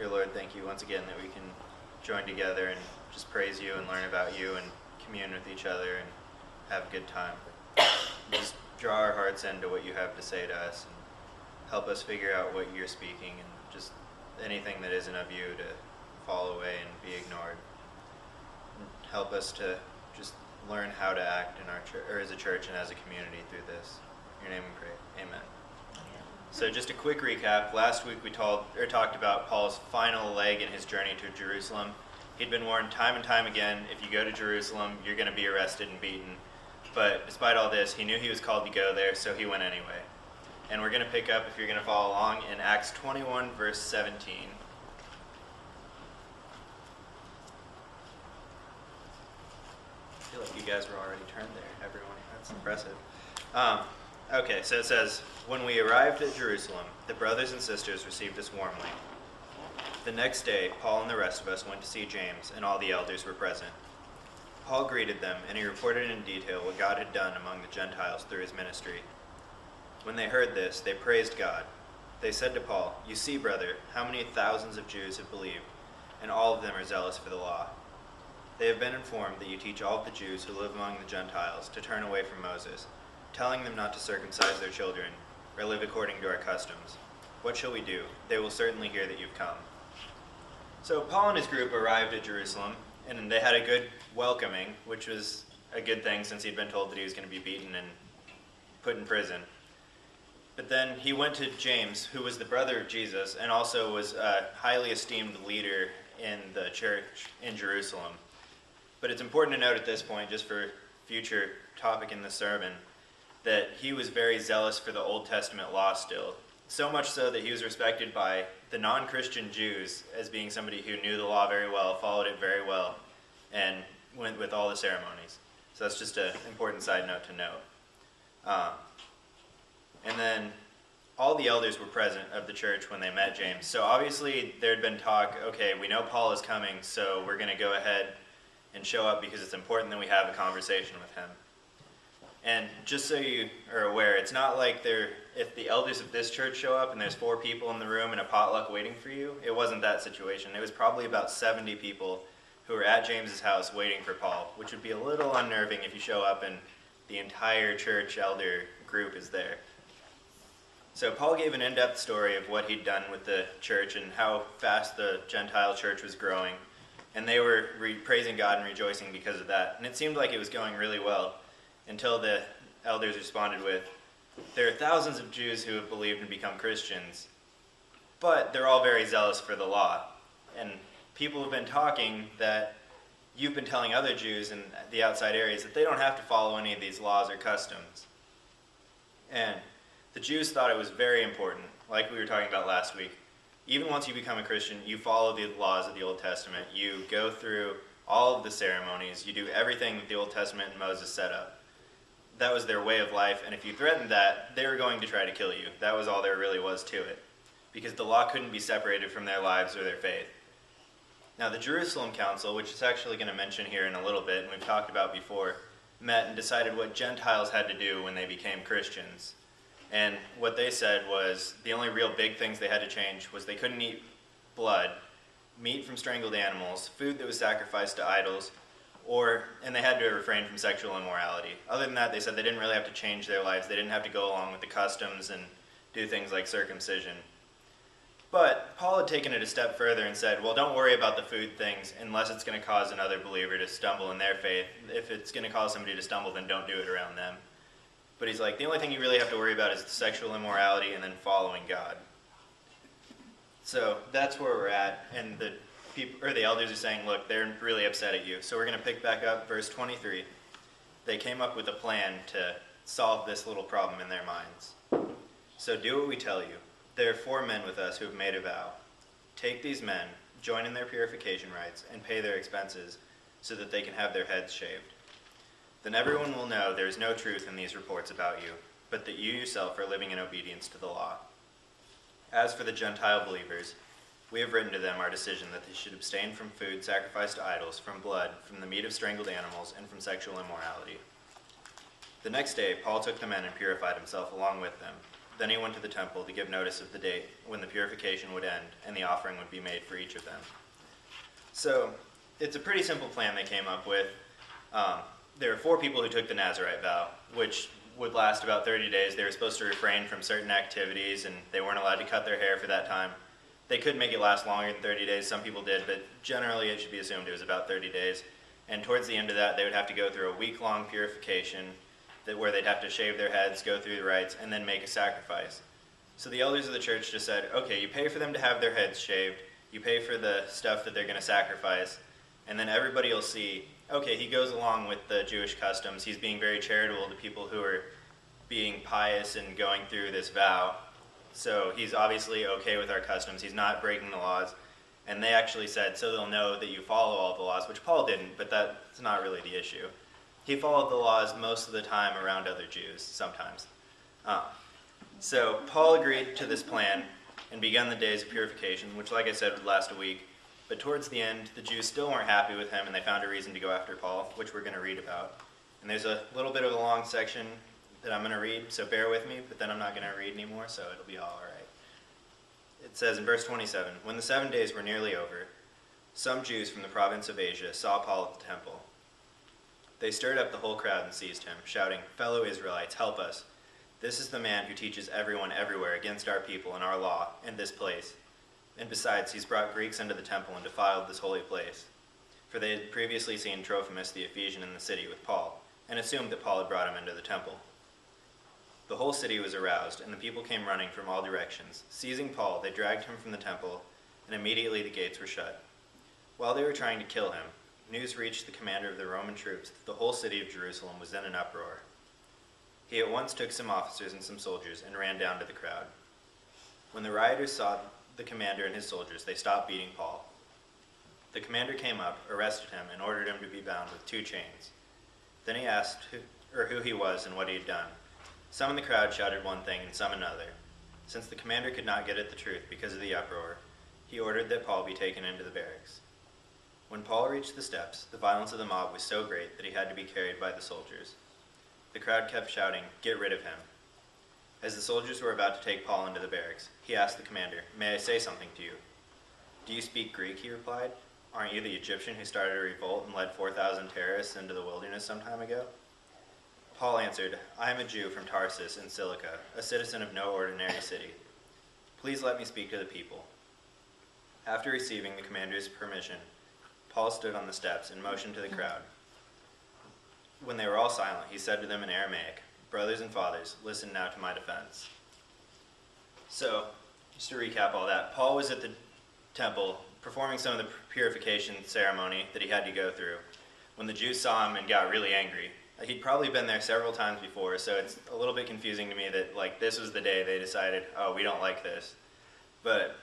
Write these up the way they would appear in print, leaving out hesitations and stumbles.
Dear Lord, thank you once again that we can join together and just praise you and learn about you and commune with each other and have a good time. Just draw our hearts into what you have to say to us and help us figure out what you're speaking and just anything that isn't of you to fall away and be ignored. And help us to just learn how to act in our church, or as a church and as a community through this. In your name we pray. Amen. So just a quick recap. Last week we talked about Paul's final leg in his journey to Jerusalem. He'd been warned time and time again, if you go to Jerusalem, you're going to be arrested and beaten. But despite all this, he knew he was called to go there, so he went anyway. And we're going to pick up, if you're going to follow along, in Acts 21, verse 17. I feel like you guys were already turned there, everyone. That's impressive. Okay, so it says, "When we arrived at Jerusalem, the brothers and sisters received us warmly. The next day, Paul and the rest of us went to see James, and all the elders were present. Paul greeted them, and he reported in detail what God had done among the Gentiles through his ministry. When they heard this, they praised God. They said to Paul, 'You see, brother, how many thousands of Jews have believed, and all of them are zealous for the law. They have been informed that you teach all of the Jews who live among the Gentiles to turn away from Moses, telling them not to circumcise their children or live according to our customs. What shall we do? They will certainly hear that you've come.' So Paul and his group arrived at Jerusalem, and they had a good welcoming, which was a good thing since he'd been told that he was going to be beaten and put in prison. But then he went to James, who was the brother of Jesus, and also was a highly esteemed leader in the church in Jerusalem. But it's important to note at this point, just for future topic in the sermon, that he was very zealous for the Old Testament law still. So much so that he was respected by the non-Christian Jews as being somebody who knew the law very well, followed it very well, and went with all the ceremonies. So that's just an important side note to note. And then all the elders were present of the church when they met James. So obviously there had been talk, okay, we know Paul is coming, so we're going to go ahead and show up because it's important that we have a conversation with him. And just so you are aware, it's not like if the elders of this church show up and there's 4 people in the room and a potluck waiting for you, it wasn't that situation. It was probably about 70 people who were at James's house waiting for Paul, which would be a little unnerving if you show up and the entire church elder group is there. So Paul gave an in-depth story of what he'd done with the church and how fast the Gentile church was growing. And they were praising God and rejoicing because of that. And it seemed like it was going really well until the elders responded with, "There are thousands of Jews who have believed and become Christians, but they're all very zealous for the law. And people have been talking that you've been telling other Jews in the outside areas that they don't have to follow any of these laws or customs." And the Jews thought it was very important, like we were talking about last week. Even once you become a Christian, you follow the laws of the Old Testament. You go through all of the ceremonies. You do everything that the Old Testament and Moses set up. That was their way of life, and if you threatened that, they were going to try to kill you. That was all there really was to it, because the law couldn't be separated from their lives or their faith. Now, the Jerusalem Council, which it's actually going to mention here in a little bit, and we've talked about before, met and decided what Gentiles had to do when they became Christians. And what they said was the only real big things they had to change was they couldn't eat blood, meat from strangled animals, food that was sacrificed to idols, and they had to refrain from sexual immorality. Other than that, they said they didn't really have to change their lives. They didn't have to go along with the customs and do things like circumcision. But Paul had taken it a step further and said, well, don't worry about the food things unless it's going to cause another believer to stumble in their faith. If it's going to cause somebody to stumble, then don't do it around them. But he's like, the only thing you really have to worry about is the sexual immorality and then following God. So that's where we're at, and the elders are saying, look, they're really upset at you. So we're going to pick back up verse 23. They came up with a plan to solve this little problem in their minds. "So do what we tell you. There are 4 men with us who have made a vow. Take these men, join in their purification rites, and pay their expenses so that they can have their heads shaved. Then everyone will know there is no truth in these reports about you, but that you yourself are living in obedience to the law. As for the Gentile believers, we have written to them our decision that they should abstain from food sacrificed to idols, from blood, from the meat of strangled animals, and from sexual immorality." The next day, Paul took the men and purified himself along with them. Then he went to the temple to give notice of the date when the purification would end and the offering would be made for each of them. So it's a pretty simple plan they came up with. There were 4 people who took the Nazirite vow, which would last about 30 days. They were supposed to refrain from certain activities, and they weren't allowed to cut their hair for that time. They could make it last longer than 30 days. Some people did, but generally it should be assumed it was about 30 days. And towards the end of that, they would have to go through a week-long purification where they'd have to shave their heads, go through the rites, and then make a sacrifice. So the elders of the church just said, okay, you pay for them to have their heads shaved, you pay for the stuff that they're going to sacrifice, and then everybody will see, okay, he goes along with the Jewish customs, he's being very charitable to people who are being pious and going through this vow, so he's obviously okay with our customs, he's not breaking the laws. And they actually said, so they'll know that you follow all the laws, which Paul didn't, but that's not really the issue. He followed the laws most of the time around other Jews, sometimes. So Paul agreed to this plan and began the days of purification, which, like I said, would last a week. But towards the end, the Jews still weren't happy with him, and they found a reason to go after Paul, which we're going to read about. And there's a little bit of a long section that I'm going to read, so bear with me, but then I'm not going to read anymore, so it'll be all right. It says in verse 27, when the 7 days were nearly over, some Jews from the province of Asia saw Paul at the temple. They stirred up the whole crowd and seized him, shouting, fellow Israelites, help us. This is the man who teaches everyone everywhere against our people and our law and this place. And besides, he's brought Greeks into the temple and defiled this holy place. For they had previously seen Trophimus the Ephesian in the city with Paul, and assumed that Paul had brought him into the temple. The whole city was aroused, and the people came running from all directions. Seizing Paul, they dragged him from the temple, and immediately the gates were shut. While they were trying to kill him, news reached the commander of the Roman troops that the whole city of Jerusalem was in an uproar. He at once took some officers and some soldiers and ran down to the crowd. When the rioters saw the commander and his soldiers, they stopped beating Paul. The commander came up, arrested him, and ordered him to be bound with 2 chains. Then he asked who he was and what he had done. Some in the crowd shouted one thing and some another. Since the commander could not get at the truth because of the uproar, he ordered that Paul be taken into the barracks. When Paul reached the steps, the violence of the mob was so great that he had to be carried by the soldiers. The crowd kept shouting, "Get rid of him." As the soldiers were about to take Paul into the barracks, he asked the commander, "May I say something to you?" "Do you speak Greek?" he replied. "Aren't you the Egyptian who started a revolt and led 4,000 terrorists into the wilderness some time ago?" Paul answered, "I am a Jew from Tarsus in Cilicia, a citizen of no ordinary city. Please let me speak to the people." After receiving the commander's permission, Paul stood on the steps and motioned to the crowd. When they were all silent, he said to them in Aramaic, "Brothers and fathers, listen now to my defense." So, just to recap all that, Paul was at the temple performing some of the purification ceremony that he had to go through when the Jews saw him and got really angry. He'd probably been there several times before, so it's a little bit confusing to me that this was the day they decided, oh, we don't like this. But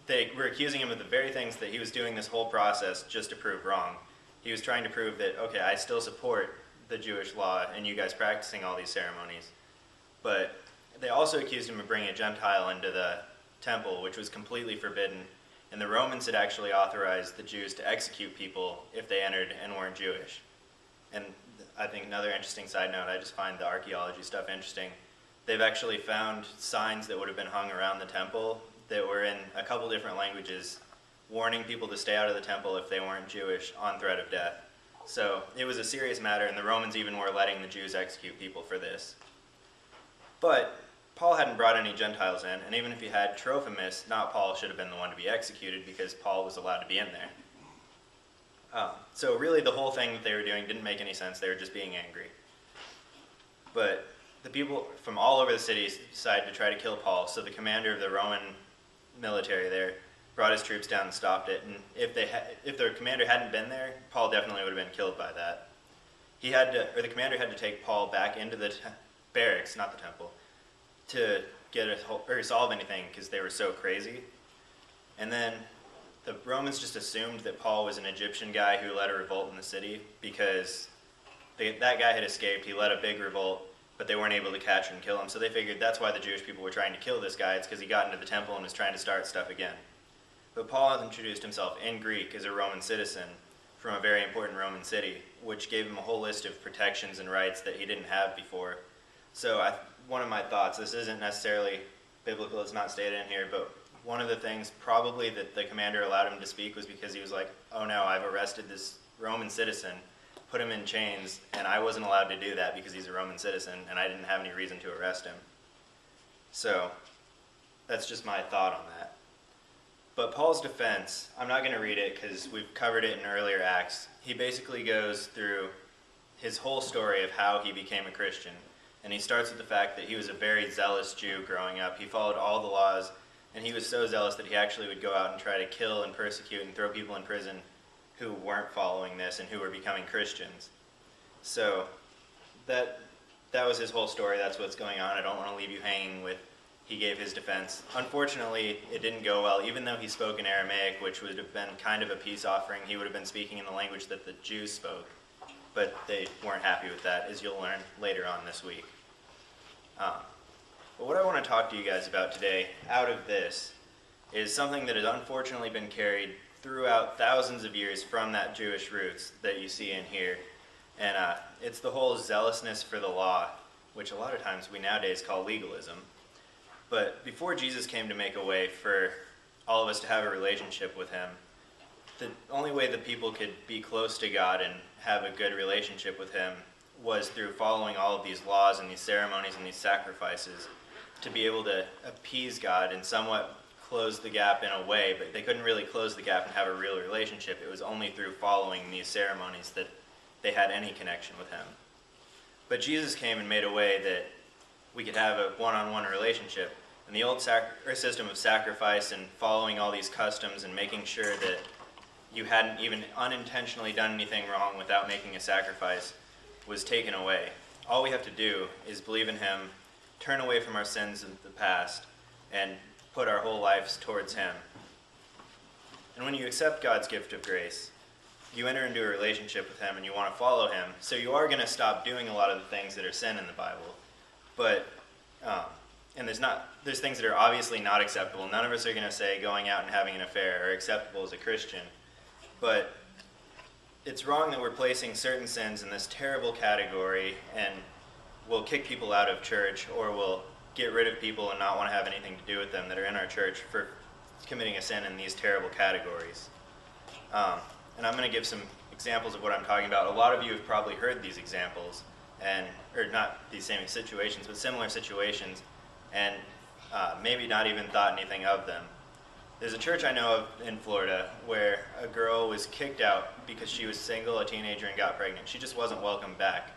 they were accusing him of the very things that he was doing this whole process just to prove wrong. He was trying to prove that, okay, I still support the Jewish law and you guys practicing all these ceremonies. But they also accused him of bringing a Gentile into the temple, which was completely forbidden. And the Romans had actually authorized the Jews to execute people if they entered and weren't Jewish. And I think another interesting side note, I just find the archaeology stuff interesting. They've actually found signs that would have been hung around the temple that were in a couple different languages, warning people to stay out of the temple if they weren't Jewish on threat of death. So it was a serious matter, and the Romans even were letting the Jews execute people for this. But Paul hadn't brought any Gentiles in, and even if he had, Trophimus, not Paul, should have been the one to be executed because Paul was allowed to be in there. So really the whole thing that they were doing didn't make any sense. They were just being angry. But the people from all over the city decided to try to kill Paul, so the commander of the Roman military there brought his troops down and stopped it. And if the commander hadn't been there, Paul definitely would have been killed by that. The commander had to take Paul back into the barracks, not the temple, to resolve anything because they were so crazy. And then the Romans just assumed that Paul was an Egyptian guy who led a revolt in the city because that guy had escaped. He led a big revolt, but they weren't able to catch and kill him. So they figured that's why the Jewish people were trying to kill this guy. It's because he got into the temple and was trying to start stuff again. But Paul introduced himself in Greek as a Roman citizen from a very important Roman city, which gave him a whole list of protections and rights that he didn't have before. So one of my thoughts. This isn't necessarily biblical, it's not stated in here, but one of the things probably that the commander allowed him to speak was because he was like, oh no, I've arrested this Roman citizen, put him in chains, and I wasn't allowed to do that because he's a Roman citizen, and I didn't have any reason to arrest him. So that's just my thought on that. But Paul's defense, I'm not going to read it because we've covered it in earlier Acts. He basically goes through his whole story of how he became a Christian. And he starts with the fact that he was a very zealous Jew growing up. He followed all the laws, and he was so zealous that he actually would go out and try to kill and persecute and throw people in prison who weren't following this and who were becoming Christians. So that was his whole story. That's what's going on. I don't want to leave you hanging with he gave his defense. Unfortunately, it didn't go well. Even though he spoke in Aramaic, which would have been kind of a peace offering, he would have been speaking in the language that the Jews spoke. But they weren't happy with that, as you'll learn later on this week. But what I want to talk to you guys about today, out of this, is something that has unfortunately been carried throughout thousands of years from that Jewish roots that you see in here. And it's the whole zealousness for the law, which a lot of times we nowadays call legalism. But before Jesus came to make a way for all of us to have a relationship with him, the only way that people could be close to God and have a good relationship with him was through following all of these laws and these ceremonies and these sacrifices to be able to appease God and somewhat close the gap in a way, but they couldn't really close the gap and have a real relationship. It was only through following these ceremonies that they had any connection with him. But Jesus came and made a way that we could have a one-on-one relationship. And the old system of sacrifice and following all these customs and making sure that you hadn't even unintentionally done anything wrong without making a sacrifice was taken away. All we have to do is believe in him, turn away from our sins of the past, and put our whole lives towards him. And when you accept God's gift of grace, you enter into a relationship with him and you want to follow him. So you are going to stop doing a lot of the things that are sin in the Bible. But and there's things that are obviously not acceptable. None of us are going to say going out and having an affair are acceptable as a Christian. But it's wrong that we're placing certain sins in this terrible category and we'll kick people out of church or we'll get rid of people and not want to have anything to do with them that are in our church for committing a sin in these terrible categories. And I'm going to give some examples of what I'm talking about. A lot of you have probably heard these examples, or not these same situations, but similar situations, and maybe not even thought anything of them. There's a church I know of in Florida where a girl was kicked out because she was single, a teenager, and got pregnant. She just wasn't welcomed back.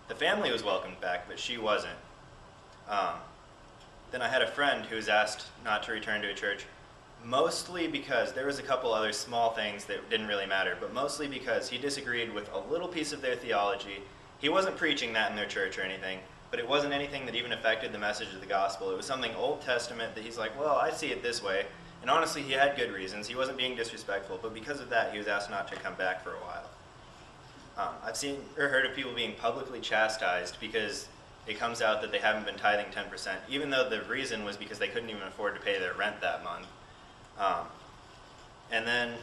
The family was welcomed back, but she wasn't. Then I had a friend who was asked not to return to a church, mostly because there was a couple other small things that didn't really matter, but mostly because he disagreed with a little piece of their theology. He wasn't preaching that in their church or anything, but it wasn't anything that even affected the message of the gospel. It was something Old Testament that he's like, well, I see it this way. And honestly, he had good reasons. He wasn't being disrespectful, but because of that, he was asked not to come back for a while. I've seen or heard of people being publicly chastised because it comes out that they haven't been tithing 10%, even though the reason was because they couldn't even afford to pay their rent that month. And then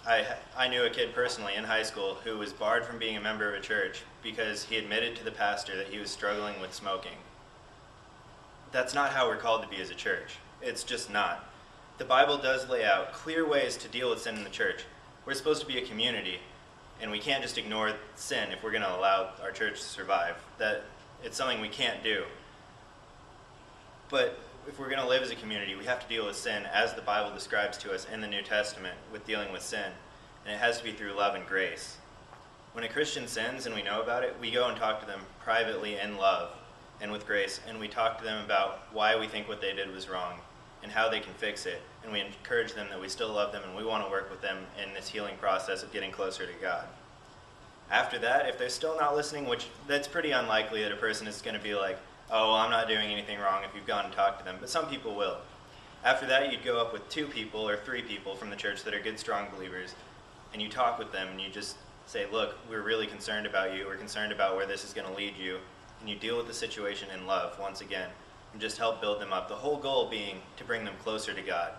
I knew a kid personally in high school who was barred from being a member of a church because he admitted to the pastor that he was struggling with smoking. That's not how we're called to be as a church. It's just not. The Bible does lay out clear ways to deal with sin in the church. We're supposed to be a community, and we can't just ignore sin if we're going to allow our church to survive. It's something we can't do. But if we're going to live as a community, we have to deal with sin as the Bible describes to us in the New Testament with dealing with sin. And it has to be through love and grace. When a Christian sins and we know about it, we go and talk to them privately in love and with grace, and we talk to them about why we think what they did was wrong and how they can fix it. And we encourage them that we still love them and we want to work with them in this healing process of getting closer to God. After that, if they're still not listening, which that's pretty unlikely that a person is going to be like, oh, well, I'm not doing anything wrong if you've gone and talked to them, but some people will. After that, you'd go up with 2 people or 3 people from the church that are good, strong believers, and you talk with them and you just say, look, we're really concerned about you, we're concerned about where this is going to lead you, and you deal with the situation in love once again, and just help build them up. The whole goal being to bring them closer to God.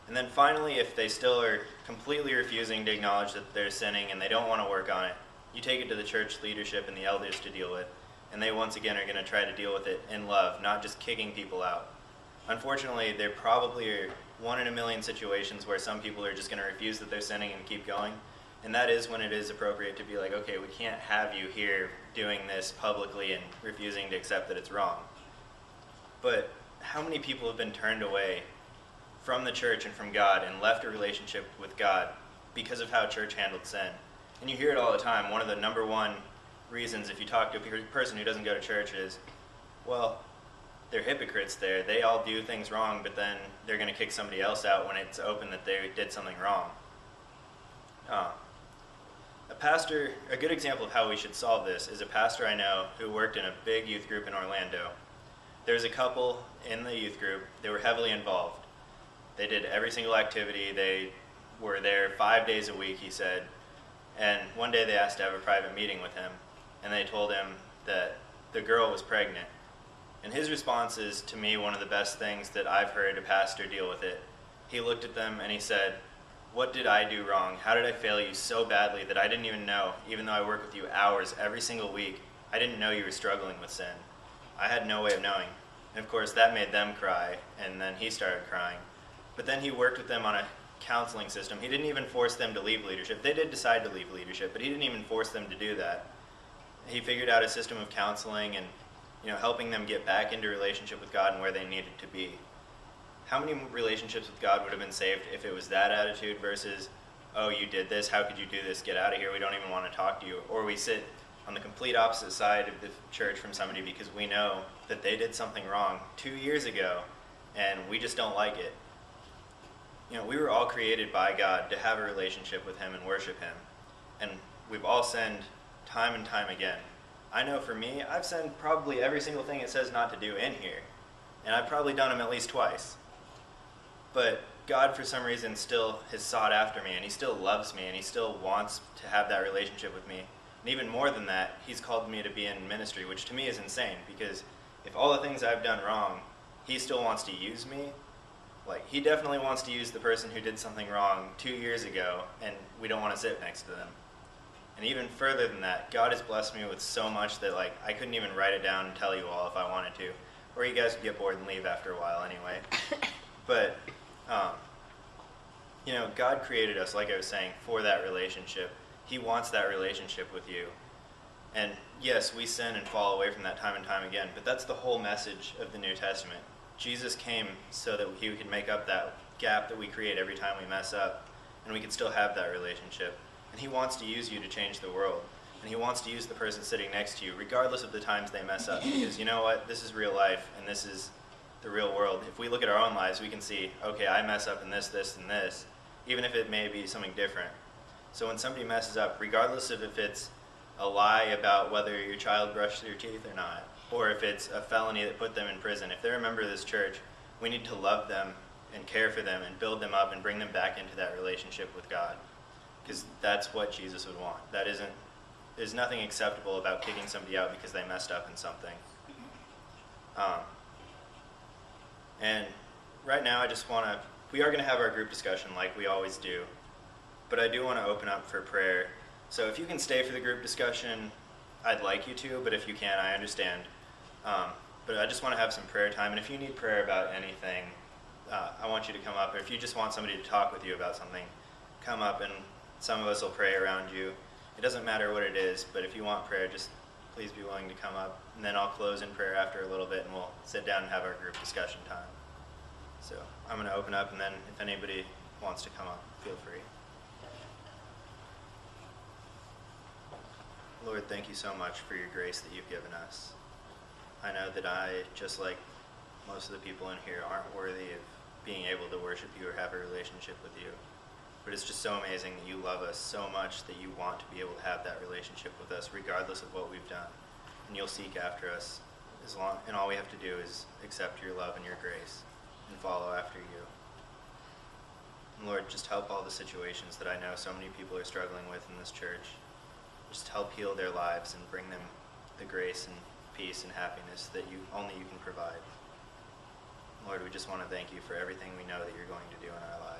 And then finally, if they still are completely refusing to acknowledge that they're sinning and they don't want to work on it, you take it to the church leadership and the elders to deal with. and they once again are going to try to deal with it in love, not just kicking people out. Unfortunately, there probably are 1 in a million situations where some people are just going to refuse that they're sinning and keep going, and that is when it is appropriate to be like, okay, we can't have you here doing this publicly and refusing to accept that it's wrong. But how many people have been turned away from the church and from God and left a relationship with God because of how church handled sin? And you hear it all the time. One of the number one reasons, if you talk to a person who doesn't go to church, is, well, they're hypocrites there. They all do things wrong, but then they're going to kick somebody else out when it's open that they did something wrong. A good example of how we should solve this is a pastor I know who worked in a big youth group in Orlando. There was a couple in the youth group. They were heavily involved. They did every single activity. They were there 5 days a week, he said. And one day they asked to have a private meeting with him, and they told him that the girl was pregnant. And his response is, to me, one of the best things that I've heard a pastor deal with it. He looked at them and he said, "What did I do wrong? How did I fail you so badly that I didn't even know, even though I work with you hours every single week, I didn't know you were struggling with sin? I had no way of knowing." And of course, that made them cry, and then he started crying. But then he worked with them on a counseling system. He didn't even force them to leave leadership. They did decide to leave leadership, but he didn't even force them to do that. He figured out a system of counseling and helping them get back into relationship with God and where they needed to be. How many relationships with God would have been saved if it was that attitude versus, "Oh, you did this, how could you do this, get out of here, we don't even want to talk to you." Or we sit on the complete opposite side of the church from somebody because we know that they did something wrong 2 years ago and we just don't like it. We were all created by God to have a relationship with him and worship him. And we've all sinned time and time again. I know for me, I've sinned probably every single thing it says not to do in here. And I've probably done them at least twice. But God, for some reason, still has sought after me, and he still loves me, and he still wants to have that relationship with me. And even more than that, he's called me to be in ministry, which to me is insane, because if all the things I've done wrong, he still wants to use me. Like, he definitely wants to use the person who did something wrong 2 years ago, and we don't want to sit next to them. And even further than that, God has blessed me with so much that, I couldn't even write it down and tell you all if I wanted to. Or you guys would get bored and leave after a while anyway. But, God created us, like I was saying, for that relationship. He wants that relationship with you. And yes, we sin and fall away from that time and time again, but that's the whole message of the New Testament. Jesus came so that he could make up that gap that we create every time we mess up, and we could still have that relationship. And he wants to use you to change the world. And he wants to use the person sitting next to you, regardless of the times they mess up. Because you know what? This is real life, and this is the real world. If we look at our own lives, we can see, okay, I mess up in this, this, and this, even if it may be something different. So when somebody messes up, regardless of if it's a lie about whether your child brushed their teeth or not, or if it's a felony that put them in prison, if they're a member of this church, we need to love them and care for them and build them up and bring them back into that relationship with God. Because that's what Jesus would want. There's nothing acceptable about kicking somebody out because they messed up in something. And right now we are going to have our group discussion like we always do, but I do want to open up for prayer. So if you can stay for the group discussion, I'd like you to, but if you can't, I understand. But I just want to have some prayer time, and if you need prayer about anything, I want you to come up. Or if you just want somebody to talk with you about something, come up and some of us will pray around you. It doesn't matter what it is, but if you want prayer, just please be willing to come up. And then I'll close in prayer after a little bit, and we'll sit down and have our group discussion time. So I'm going to open up, and then if anybody wants to come up, feel free. Lord, thank you so much for your grace that you've given us. I know that I, just like most of the people in here, aren't worthy of being able to worship you or have a relationship with you. But it's just so amazing that you love us so much that you want to be able to have that relationship with us regardless of what we've done. And you'll seek after us and all we have to do is accept your love and your grace and follow after you. And Lord, just help all the situations that I know so many people are struggling with in this church. Just help heal their lives and bring them the grace and peace and happiness that only you can provide. Lord, we just want to thank you for everything we know that you're going to do in our lives.